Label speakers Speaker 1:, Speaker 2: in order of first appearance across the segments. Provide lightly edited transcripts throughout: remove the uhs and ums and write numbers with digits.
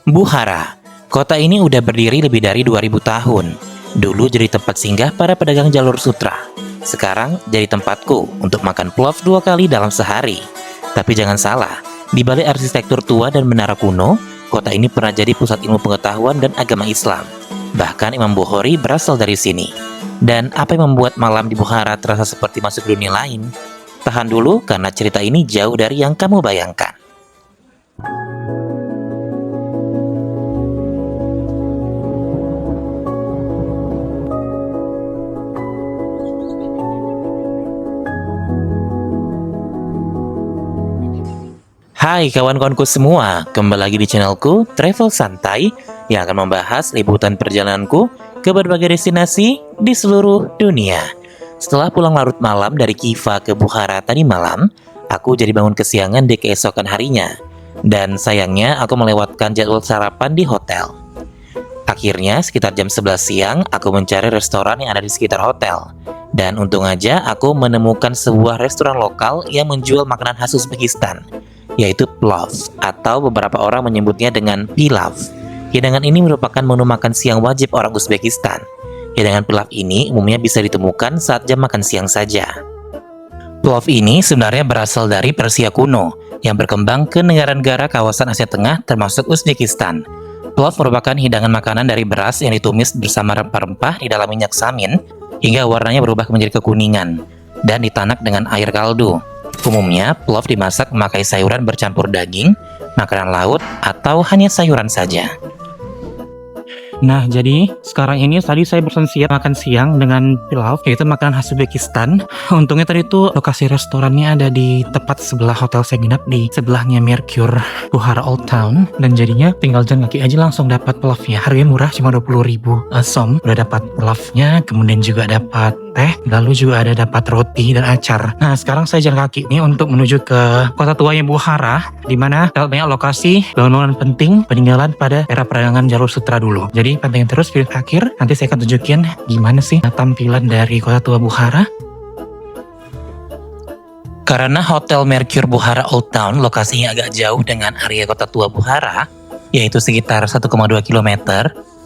Speaker 1: Bukhara. Kota ini udah berdiri lebih dari 2000 tahun. Dulu jadi tempat singgah para pedagang jalur sutra. Sekarang jadi tempatku untuk makan plov 2 kali dalam sehari. Tapi jangan salah, di balik arsitektur tua dan menara kuno, kota ini pernah jadi pusat ilmu pengetahuan dan agama Islam. Bahkan Imam Bukhari berasal dari sini. Dan apa yang membuat malam di Bukhara terasa seperti masuk dunia lain? Tahan dulu karena cerita ini jauh dari yang kamu bayangkan. Hai kawan-kawanku semua, kembali lagi di channelku Travel Santai yang akan membahas liputan perjalananku ke berbagai destinasi di seluruh dunia. Setelah pulang larut malam dari Khiva ke Bukhara tadi malam, aku jadi bangun kesiangan di keesokan harinya. Dan sayangnya aku melewatkan jadwal sarapan di hotel. Akhirnya sekitar jam 11 siang aku mencari restoran yang ada di sekitar hotel. Dan untung aja aku menemukan sebuah restoran lokal yang menjual makanan khas Uzbekistan, yaitu plov, atau beberapa orang menyebutnya dengan pilav. Hidangan ini merupakan menu makan siang wajib orang Uzbekistan. Hidangan pilav ini umumnya bisa ditemukan saat jam makan siang saja. Plov ini sebenarnya berasal dari Persia kuno, yang berkembang ke negara-negara kawasan Asia Tengah termasuk Uzbekistan. Plov merupakan hidangan makanan dari beras yang ditumis bersama rempah-rempah di dalam minyak samin, hingga warnanya berubah menjadi kekuningan, dan ditanak dengan air kaldu. Umumnya, plov dimasak memakai sayuran bercampur daging, makanan laut, atau hanya sayuran saja.
Speaker 2: Nah, jadi sekarang ini tadi saya pesan makan siang dengan pilav, yaitu makanan khas Uzbekistan. Untungnya tadi tuh lokasi restorannya ada di tepat sebelah hotel saya nginap, di sebelahnya Mercure Bukhara Old Town, dan jadinya tinggal jalan kaki aja langsung dapat pilavnya. Harganya murah, cuma 20.000 som. Udah dapat pilavnya, kemudian juga dapat teh, lalu juga ada dapat roti dan acar. Nah, sekarang saya jalan kaki nih untuk menuju ke kota tuanya Bukhara, di mana banyak lokasi bangunan penting peninggalan pada era perdagangan jalur sutra dulu. Jadi pantengin terus video akhir, nanti saya akan tunjukin gimana sih tampilan dari kota tua Bukhara.
Speaker 1: Karena Hotel Mercure Bukhara Old Town lokasinya agak jauh dengan area kota tua Bukhara, yaitu sekitar 1,2 km,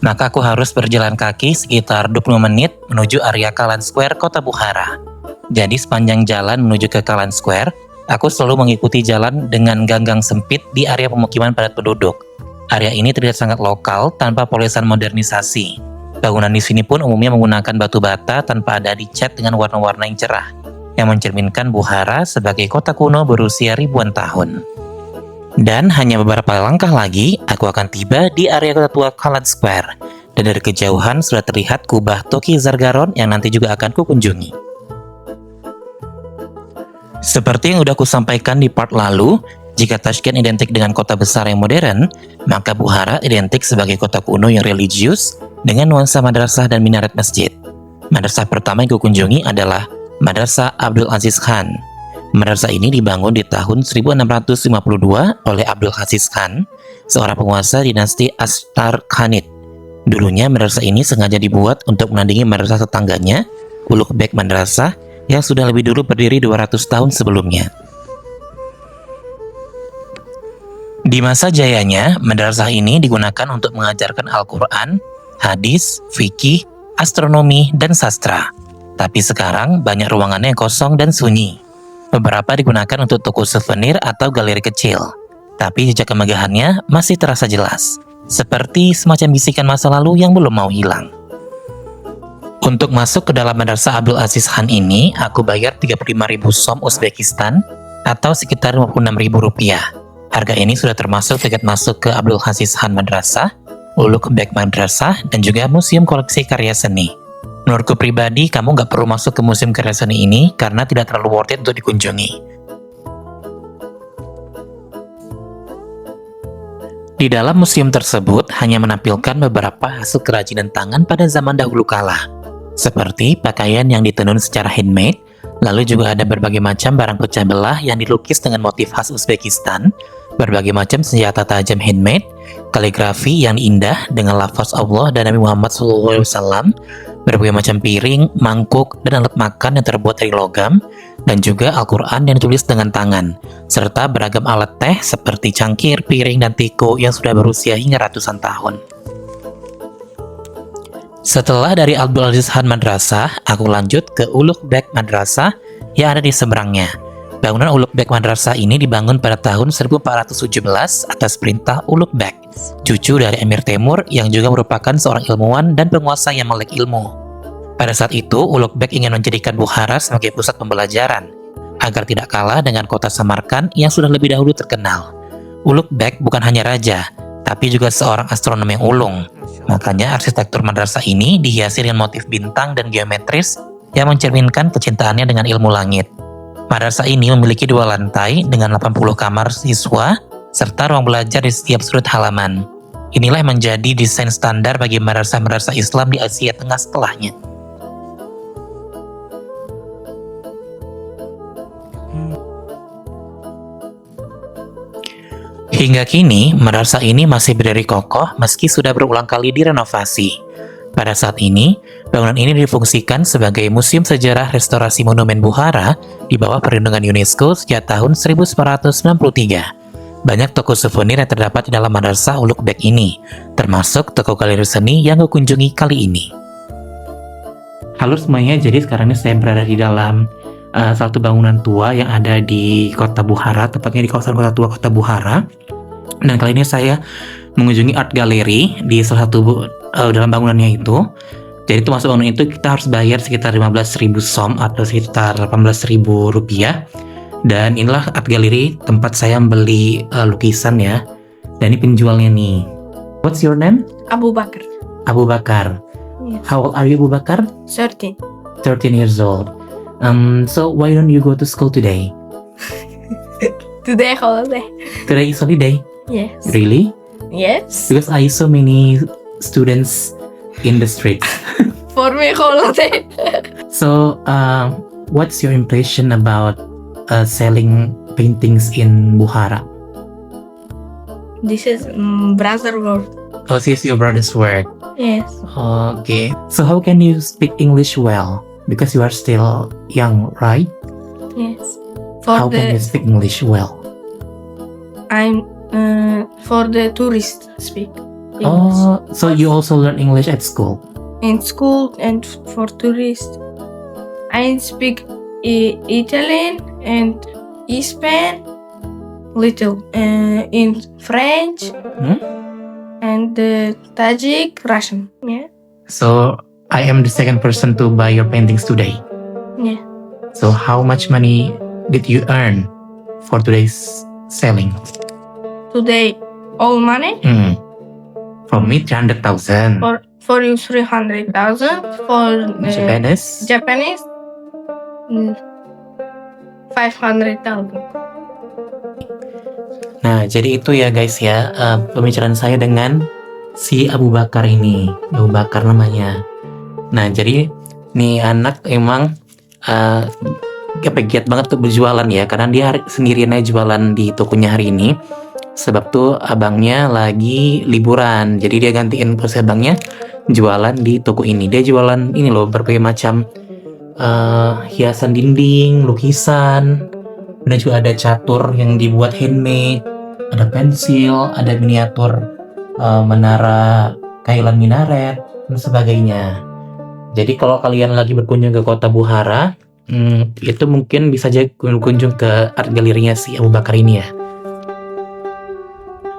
Speaker 1: maka aku harus berjalan kaki sekitar 20 menit menuju area Kalan Square kota Bukhara. Jadi sepanjang jalan menuju ke Kalan Square, aku selalu mengikuti jalan dengan gang-gang sempit di area pemukiman padat penduduk. Area ini terlihat sangat lokal tanpa polesan modernisasi. Bangunan di sini pun umumnya menggunakan batu bata tanpa ada dicat dengan warna-warna yang cerah, yang mencerminkan Bukhara sebagai kota kuno berusia ribuan tahun. Dan hanya beberapa langkah lagi, aku akan tiba di area kota tua Kalan Square. Dan dari kejauhan sudah terlihat kubah Toki Zargaron yang nanti juga akan kukunjungi. Seperti yang udah aku sampaikan di part lalu, jika Tashkent identik dengan kota besar yang modern, maka Bukhara identik sebagai kota kuno yang religius dengan nuansa madrasah dan minaret masjid. Madrasah pertama yang kukunjungi adalah Madrasah Abdul Aziz Khan. Madrasah ini dibangun di tahun 1652 oleh Abdul Aziz Khan, seorang penguasa dinasti Ashtar-Khanid. Dulunya madrasah ini sengaja dibuat untuk menandingi madrasah tetangganya, Ulugh-Beg Madrasah, yang sudah lebih dulu berdiri 200 tahun sebelumnya. Di masa jayanya, madrasah ini digunakan untuk mengajarkan Al-Quran, hadis, fikih, astronomi, dan sastra. Tapi sekarang banyak ruangannya yang kosong dan sunyi. Beberapa digunakan untuk toko souvenir atau galeri kecil. Tapi jejak kemegahannya masih terasa jelas, seperti semacam bisikan masa lalu yang belum mau hilang. Untuk masuk ke dalam Madrasah Abdul Aziz Khan ini, aku bayar 35.000 som Uzbekistan atau sekitar Rp56.000. Harga ini sudah termasuk tiket masuk ke Abdul Aziz Khan Madrasah, Ulugh-Beg Madrasah, dan juga Museum Koleksi Karya Seni. Menurutku pribadi, kamu nggak perlu masuk ke Museum Karya Seni ini karena tidak terlalu worth it untuk dikunjungi. Di dalam museum tersebut hanya menampilkan beberapa hasil kerajinan tangan pada zaman dahulu kala, seperti pakaian yang ditenun secara handmade, lalu juga ada berbagai macam barang pecah belah yang dilukis dengan motif khas Uzbekistan, berbagai macam senjata tajam handmade, kaligrafi yang indah dengan lafaz Allah dan Nabi Muhammad SAW, berbagai macam piring, mangkuk, dan alat makan yang terbuat dari logam, dan juga Al-Quran yang ditulis dengan tangan, serta beragam alat teh seperti cangkir, piring, dan tiko yang sudah berusia hingga ratusan tahun. Setelah dari Abdul Aziz Khan Madrasah, aku lanjut ke Ulugh Beg Madrasah yang ada di seberangnya. Bangunan Ulugh Beg Madrasah ini dibangun pada tahun 1417 atas perintah Ulugh Beg, cucu dari Emir Temur yang juga merupakan seorang ilmuwan dan penguasa yang melek ilmu. Pada saat itu, Ulugh Beg ingin menjadikan Bukhara sebagai pusat pembelajaran, agar tidak kalah dengan kota Samarkand yang sudah lebih dahulu terkenal. Ulugh Beg bukan hanya raja, tapi juga seorang astronom yang ulung. Makanya arsitektur madrasah ini dihiasi dengan motif bintang dan geometris yang mencerminkan kecintaannya dengan ilmu langit. Madrasah ini memiliki 2 lantai dengan 80 kamar siswa serta ruang belajar di setiap sudut halaman. Inilah yang menjadi desain standar bagi madrasah-madrasah Islam di Asia Tengah setelahnya. Hingga kini, madrasah ini masih berdiri kokoh meski sudah berulang kali direnovasi. Pada saat ini, bangunan ini difungsikan sebagai Museum Sejarah Restorasi Monumen Bukhara di bawah perlindungan UNESCO sejak tahun 1993. Banyak toko souvenir yang terdapat di dalam madrasah Ulugh Beg ini, termasuk toko galeri seni yang kukunjungi kali ini.
Speaker 2: Halo semuanya, jadi sekarang ini saya berada di dalam satu bangunan tua yang ada di kota Bukhara, tepatnya di kawasan kota tua kota Bukhara. Dan kali ini saya mengunjungi art gallery di salah satu dalam bangunannya itu. Jadi itu masuk bangunan itu kita harus bayar sekitar 15.000 som atau sekitar 18.000 rupiah. Dan inilah art gallery tempat saya membeli lukisan ya. Dan ini penjualnya nih. What's your name?
Speaker 3: Abu Bakar.
Speaker 2: Abu Bakar.
Speaker 3: Yes.
Speaker 2: How old are you, Abu Bakar?
Speaker 3: 13.
Speaker 2: 13 years old. So why don't you go to school today?
Speaker 3: Today holiday.
Speaker 2: Today is holiday.
Speaker 3: Yes.
Speaker 2: Really?
Speaker 3: Yes.
Speaker 2: Because I saw many students in the street.
Speaker 3: For me holiday.
Speaker 2: So, what's your impression about selling paintings in Bukhara?
Speaker 3: This is brother world.
Speaker 2: Oh, this is your brother's work.
Speaker 3: Yes.
Speaker 2: Okay. So, how can you speak English well? Because you are still young, right?
Speaker 3: Yes. For
Speaker 2: How can you speak English well?
Speaker 3: I'm for the tourist speak English.
Speaker 2: Oh, so you also learn English at school?
Speaker 3: In school and for tourists. I speak Italian and Spanish little. In French and Tajik, Russian. Yeah.
Speaker 2: So, I am the second person to buy your paintings today.
Speaker 3: Yeah.
Speaker 2: So, how much money did you earn for today's selling?
Speaker 3: Today, all money
Speaker 2: For me, 300,000.
Speaker 3: for you 300,000. For Japanese 500,000.
Speaker 2: Nah, jadi itu ya guys ya, pembicaraan saya dengan si Abu Bakar ini. Abu Bakar namanya. Nah, jadi nih anak emang giat banget tuh berjualan ya, karena dia sendirian aja jualan di tokonya hari ini. Sebab tuh abangnya lagi liburan, jadi dia gantiin posisi abangnya jualan di toko ini. Dia jualan ini loh, berbagai macam hiasan dinding, lukisan, dan juga ada catur yang dibuat handmade, ada pensil, ada miniatur menara kailan minaret dan sebagainya. Jadi kalau kalian lagi berkunjung ke kota Bukhara, itu mungkin bisa aja berkunjung ke art galerinya si Abu Bakar ini ya.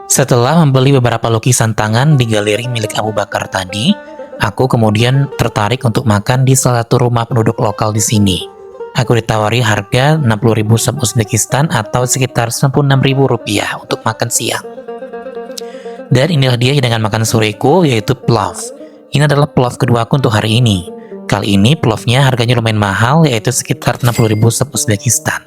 Speaker 1: Setelah membeli beberapa lukisan tangan di galeri milik Abu Bakar tadi, aku kemudian tertarik untuk makan di salah satu rumah penduduk lokal di sini. Aku ditawari harga 60.000 som Uzbekistan atau sekitar 96.000 rupiah untuk makan siang. Dan inilah dia hidangan makan soreku, yaitu plof. Ini adalah plof kedua aku untuk hari ini. Kali ini plofnya harganya lumayan mahal, yaitu sekitar 60.000 som Uzbekistan.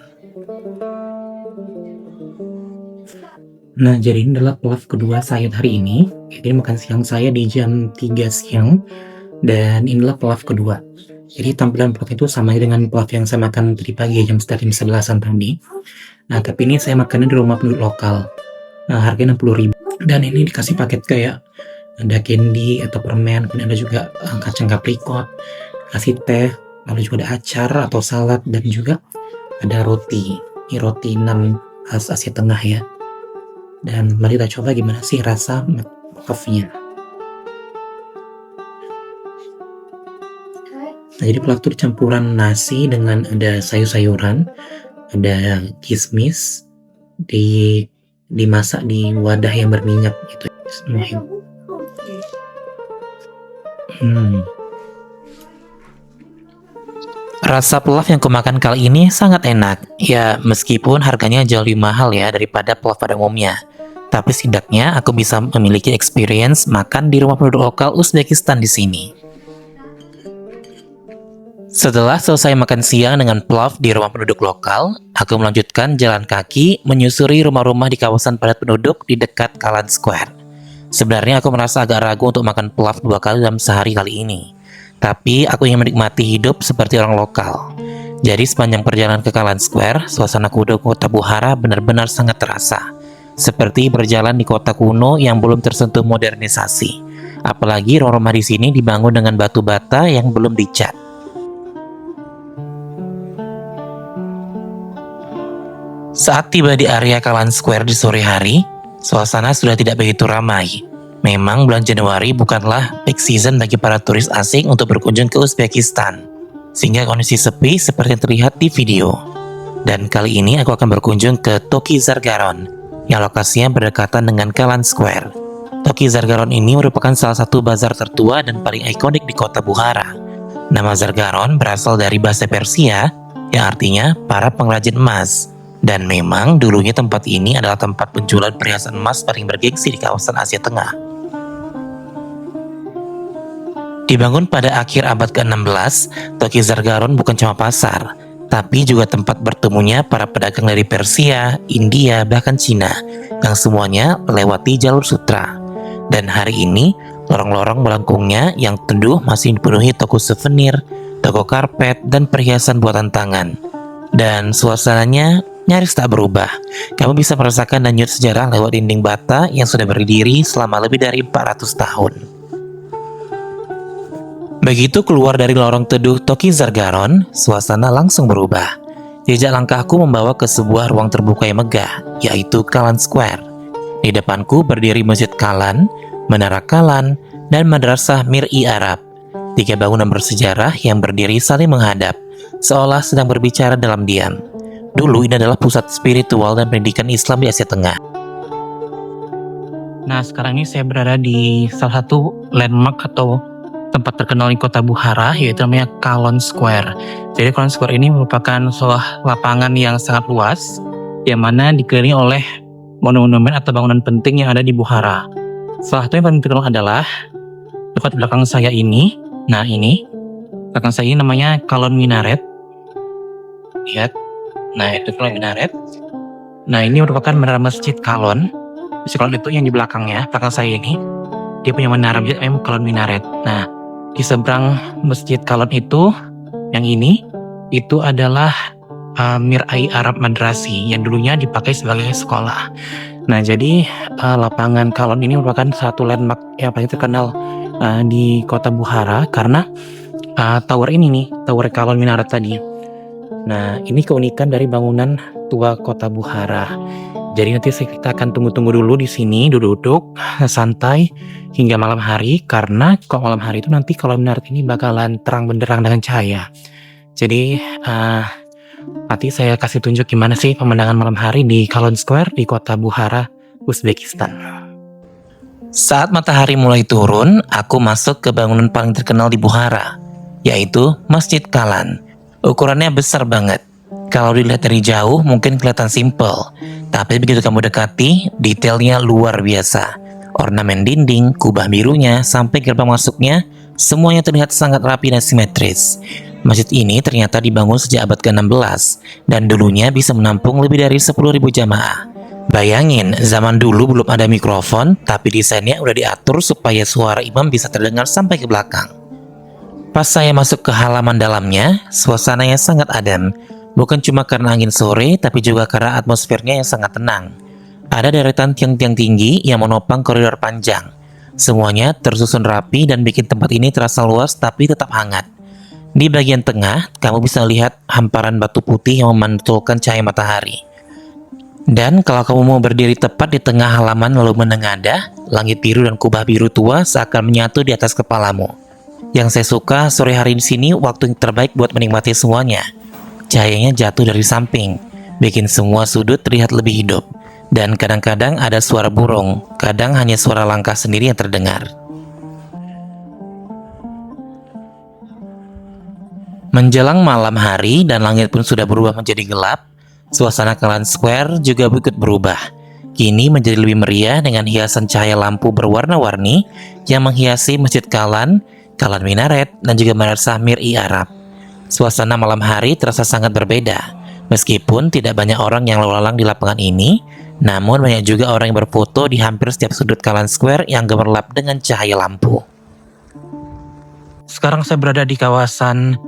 Speaker 2: Nah, jadi ini adalah plof kedua saya hari ini. Jadi makan siang saya di jam 3 siang. Dan inilah plof kedua. Jadi tampilan plof itu sama dengan plof yang saya makan tadi pagi jam 11-an tadi. Nah, tapi ini saya makannya di rumah penduduk lokal. Nah, harganya 60.000. Dan ini dikasih paket kayak ada candy atau permen, kemudian ada juga kacang aprikot, kasih teh, lalu juga ada acar atau salad, dan juga ada roti. Ini roti nan khas Asia Tengah ya. Dan mari kita coba gimana sih rasa puffnya. Nah, jadi puff itu campuran nasi dengan ada sayur-sayuran, ada kismis, dimasak di wadah yang berminyak gitu.
Speaker 1: Rasa puff yang kumakan kali ini sangat enak. Ya, meskipun harganya jauh lebih mahal ya daripada puff pada umumnya. Tapi setidaknya aku bisa memiliki experience makan di rumah penduduk lokal Uzbekistan di sini. Setelah selesai makan siang dengan puff di rumah penduduk lokal, aku melanjutkan jalan kaki menyusuri rumah-rumah di kawasan padat penduduk di dekat Kalan Square. Sebenarnya aku merasa agak ragu untuk makan puff 2 kali dalam sehari kali ini. Tapi aku ingin menikmati hidup seperti orang lokal. Jadi sepanjang perjalanan ke Kalan Square, suasana kuno kota Bukhara benar-benar sangat terasa. Seperti berjalan di kota kuno yang belum tersentuh modernisasi. Apalagi rumah-rumah di sini dibangun dengan batu bata yang belum dicat. Saat tiba di area Kalan Square di sore hari, suasana sudah tidak begitu ramai. Memang bulan Januari bukanlah peak season bagi para turis asing untuk berkunjung ke Uzbekistan, sehingga kondisi sepi seperti yang terlihat di video. Dan kali ini aku akan berkunjung ke Toki Zargaron, yang lokasinya berdekatan dengan Kalan Square. Toki Zargaron ini merupakan salah satu bazar tertua dan paling ikonik di kota Bukhara. Nama Zargaron berasal dari bahasa Persia, yang artinya para pengrajin emas. Dan memang dulunya tempat ini adalah tempat penjualan perhiasan emas paling bergengsi di kawasan Asia Tengah. Dibangun pada akhir abad ke-16, Toki Zargaron bukan cuma pasar, tapi juga tempat bertemunya para pedagang dari Persia, India, bahkan Cina, yang semuanya melewati jalur sutra. Dan hari ini, lorong-lorong melengkungnya yang teduh masih dipenuhi toko souvenir, toko karpet, dan perhiasan buatan tangan. Dan suasananya nyaris tak berubah. Kamu bisa merasakan dan sejarah lewat dinding bata yang sudah berdiri selama lebih dari 400 tahun. Begitu keluar dari lorong teduh Toki Zargaron, suasana langsung berubah. Jejak langkahku membawa ke sebuah ruang terbuka yang megah, yaitu Kalan Square. Di depanku berdiri Masjid Kalan, Menara Kalan, dan Madrasah Mir-i Arab. 3 bangunan bersejarah yang berdiri saling menghadap, seolah sedang berbicara dalam diam. Dulu ini adalah pusat spiritual dan pendidikan Islam di Asia Tengah.
Speaker 2: Nah, sekarang ini saya berada di salah satu landmark atau tempat terkenal di kota Bukhara, yaitu namanya Kalan Square. Jadi Kalan Square ini merupakan sebuah lapangan yang sangat luas, yang mana dikelilingi oleh monumen atau bangunan penting yang ada di Bukhara. Salah satu yang paling terkenal adalah dekat belakang saya ini. Nah, ini belakang saya ini namanya Kalan Minaret. Lihat. Nah, itu Kalan Minaret. Nah, ini merupakan menara Masjid Kalan. Masjid Kalan itu yang di belakangnya, belakang saya ini, dia punya menara memang Kalan Minaret. Nah, di seberang Masjid Kalan itu, yang ini, itu adalah Mir-i Arab Madrasi, yang dulunya dipakai sebagai sekolah. Nah, jadi lapangan Kalan ini merupakan satu landmark yang paling terkenal di kota Bukhara, karena tower ini nih, tower Kalan Minaret tadi. Nah, ini keunikan dari bangunan tua kota Bukhara. Jadi nanti kita akan tunggu-tunggu dulu di sini, duduk-duduk santai hingga malam hari, karena kalau malam hari itu nanti kalau Minaret ini bakalan terang benderang dengan cahaya. Jadi nanti saya kasih tunjuk gimana sih pemandangan malam hari di Kalan Square di kota Bukhara, Uzbekistan.
Speaker 1: Saat matahari mulai turun, aku masuk ke bangunan paling terkenal di Bukhara, yaitu Masjid Kalan. Ukurannya besar banget. Kalau dilihat dari jauh mungkin kelihatan simple, tapi begitu kamu dekati, detailnya luar biasa. Ornamen dinding, kubah birunya, sampai gerbang masuknya, semuanya terlihat sangat rapi dan simetris. Masjid ini ternyata dibangun sejak abad ke-16, dan dulunya bisa menampung lebih dari 10.000 jamaah. Bayangin, zaman dulu belum ada mikrofon, tapi desainnya udah diatur supaya suara imam bisa terdengar sampai ke belakang. Pas saya masuk ke halaman dalamnya, suasananya sangat adem. Bukan cuma karena angin sore, tapi juga karena atmosfernya yang sangat tenang. Ada deretan tiang-tiang tinggi yang menopang koridor panjang. Semuanya tersusun rapi dan bikin tempat ini terasa luas tapi tetap hangat. Di bagian tengah, kamu bisa lihat hamparan batu putih yang memantulkan cahaya matahari. Dan kalau kamu mau berdiri tepat di tengah halaman lalu menengadah, langit biru dan kubah biru tua seakan menyatu di atas kepalamu. Yang saya suka, sore hari di sini waktu yang terbaik buat menikmati semuanya. Cahayanya jatuh dari samping, bikin semua sudut terlihat lebih hidup. Dan kadang-kadang ada suara burung, kadang hanya suara langkah sendiri yang terdengar. Menjelang malam hari dan langit pun sudah berubah menjadi gelap, suasana Kalan Square juga ikut berubah. Kini menjadi lebih meriah dengan hiasan cahaya lampu berwarna-warni yang menghiasi Masjid Kalan, Kalan Minaret, dan juga Menara Sahmir I Arab. Suasana malam hari terasa sangat berbeda. Meskipun tidak banyak orang yang lalu lalang di lapangan ini, namun banyak juga orang yang berfoto di hampir setiap sudut Kalan Square yang gemerlap dengan cahaya lampu.
Speaker 2: Sekarang saya berada di kawasan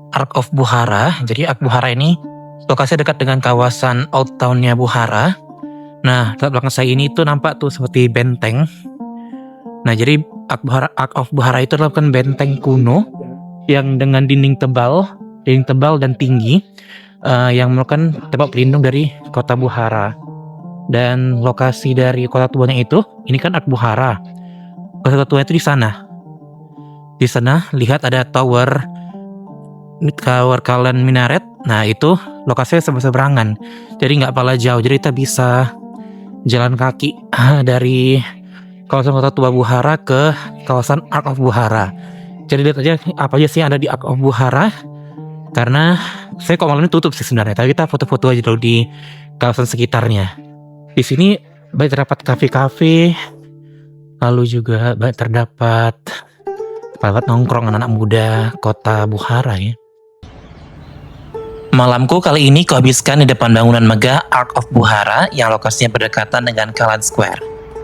Speaker 2: Ark of Bukhara. Jadi Ark Bukhara ini lokasinya dekat dengan kawasan Old Town-nya Bukhara. Nah, di belakang saya ini tuh nampak tuh seperti benteng. Nah, jadi Ark of Bukhara itu adalah benteng kuno yang dengan dinding tebal dan tinggi, yang merupakan tempat pelindung dari kota Bukhara. Dan lokasi dari kota tuanya itu, ini kan Ark Bukhara. Kota tuanya itu di sana. Di sana lihat ada tower Kalan Minaret. Nah, itu lokasinya seberangan. Jadi nggak pala jauh. Jadi kita bisa jalan kaki dari kawasan kota tua Bukhara ke kawasan Ark of Bukhara. Jadi lihat aja apa aja sih yang ada di Ark of Bukhara. Karena saya kok malam ini tutup sih sebenarnya. Tapi kita foto-foto aja dulu di kawasan sekitarnya. Di sini banyak terdapat kafe-kafe. Lalu juga banyak terdapat tempat nongkrong anak-anak muda kota Bukhara ya.
Speaker 1: Malamku kali ini kuhabiskan di depan bangunan megah Ark of Bukhara yang lokasinya berdekatan dengan Kalan Square.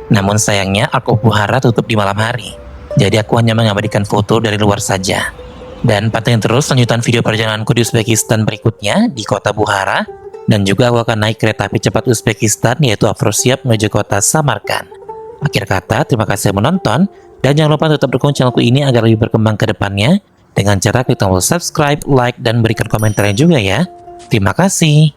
Speaker 1: Namun sayangnya Ark of Bukhara tutup di malam hari. Jadi aku hanya mengabadikan foto dari luar saja. Dan pantengin terus lanjutan video perjalananku di Uzbekistan berikutnya di kota Bukhara. Dan juga aku akan naik kereta api cepat Uzbekistan yaitu Afrosiab menuju kota Samarkand. Akhir kata, terima kasih menonton. Dan jangan lupa tetap dukung channelku ini agar lebih berkembang ke depannya. Dengan cara klik tombol subscribe, like, dan berikan komentarnya juga ya. Terima kasih.